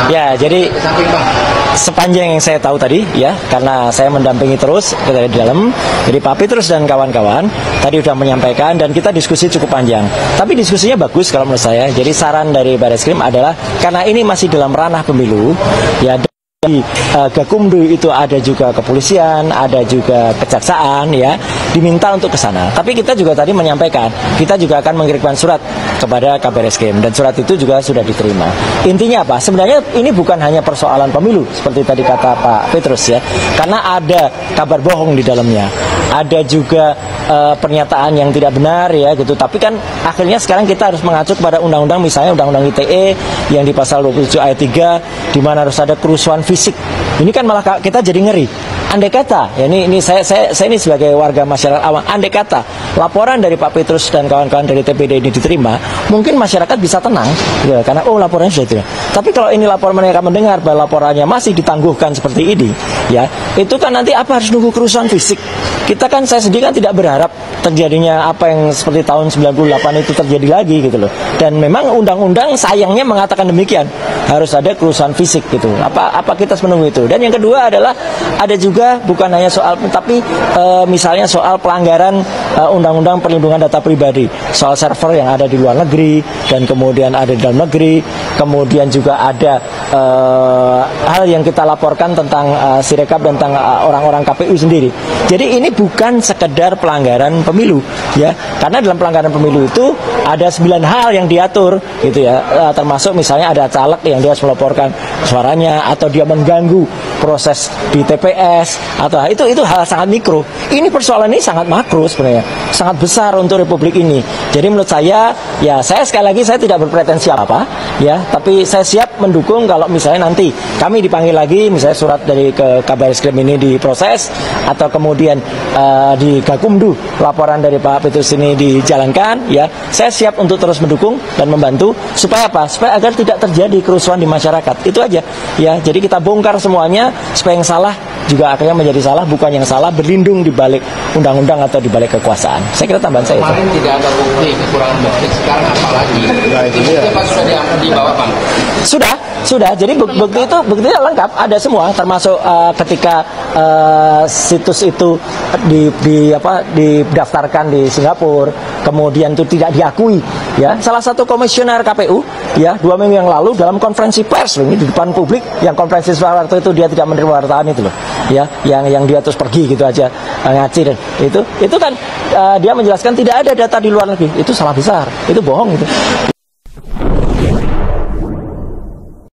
Ya, jadi sepanjang yang saya tahu tadi ya, karena saya mendampingi terus dari dalam, jadi Pak Petrus dan kawan-kawan tadi sudah menyampaikan dan kita diskusi cukup panjang. Tapi diskusinya bagus kalau menurut saya. Jadi saran dari Barreskrim adalah karena ini masih dalam ranah pemilu, ya. Di Gakumdu itu ada juga kepolisian, ada juga kejaksaan, ya, diminta untuk ke sana. Tapi kita juga tadi menyampaikan, kita juga akan mengirimkan surat kepada Kabar Eskrim dan surat itu juga sudah diterima. Intinya apa? Sebenarnya ini bukan hanya persoalan pemilu seperti tadi kata Pak Petrus ya, karena ada kabar bohong di dalamnya, ada juga pernyataan yang tidak benar ya gitu. Tapi kan akhirnya sekarang kita harus mengacu kepada undang-undang, misalnya undang-undang ITE yang di pasal 27 ayat 3 di mana harus ada kerusuhan fisik. Ini kan malah kita jadi ngeri. Andai kata, ya ini saya ini sebagai warga masyarakat awam, andai kata laporan dari Pak Petrus dan kawan-kawan dari TPD ini diterima, mungkin masyarakat bisa tenang, ya, karena laporannya sudah diterima. Tapi kalau ini laporan mereka mendengar bahwa laporannya masih ditangguhkan seperti ini, ya, itu kan nanti apa harus nunggu kerusuhan fisik? Kita kan, saya sendiri kan tidak berharap terjadinya apa yang seperti tahun 98 itu terjadi lagi gitu loh. Dan memang undang-undang sayangnya mengatakan demikian, harus ada kerusuhan fisik gitu. Apa kita harus menunggu itu? Dan yang kedua adalah ada juga bukan hanya soal, tapi misalnya soal pelanggaran undang-undang perlindungan data pribadi, soal server yang ada di luar negeri dan kemudian ada di dalam negeri, kemudian juga ada hal yang kita laporkan tentang Sirekap dan tentang orang-orang KPU sendiri. Jadi ini bukan sekedar pelanggaran pemilu ya, karena dalam pelanggaran pemilu itu ada 9 hal yang diatur gitu ya, termasuk misalnya ada caleg yang dia harus melaporkan suaranya atau dia mengganggu proses di TPS atau itu hal sangat mikro. Ini persoalan ini sangat makro sebenarnya, sangat besar untuk Republik ini. Jadi menurut saya ya, saya sekali lagi saya tidak berpretensi apa ya, tapi saya siap mendukung kalau misalnya nanti kami dipanggil lagi, misalnya surat dari ke Kabar Eskrim ini diproses atau kemudian di Gakumdu laporan dari Pak Petrus ini dijalankan ya, saya siap untuk terus mendukung dan membantu supaya apa? Supaya agar tidak terjadi kerusuhan di masyarakat. Itu aja ya. Jadi kita bongkar semuanya supaya yang salah juga akhirnya menjadi salah, bukan yang salah berlindung di balik undang-undang atau di balik kekuasaan. Saya kira tambahan saya itu. Kemarin tidak ada bukti, kekurangan bukti, sekarang apa lagi? Bukti apa sudah dibawa, Bang? Sudah. Jadi buktinya lengkap, ada semua, termasuk ketika situs itu didaftarkan di Singapura, kemudian itu tidak diakui ya. Salah satu komisioner KPU ya 2 minggu yang lalu dalam konferensi pers ini di depan publik, yang konferensi pers waktu itu dia tidak menerima wartawan itu loh ya, yang dia terus pergi gitu aja ngaci, dan itu kan dia menjelaskan tidak ada data di luar negeri. Itu salah besar, itu bohong itu.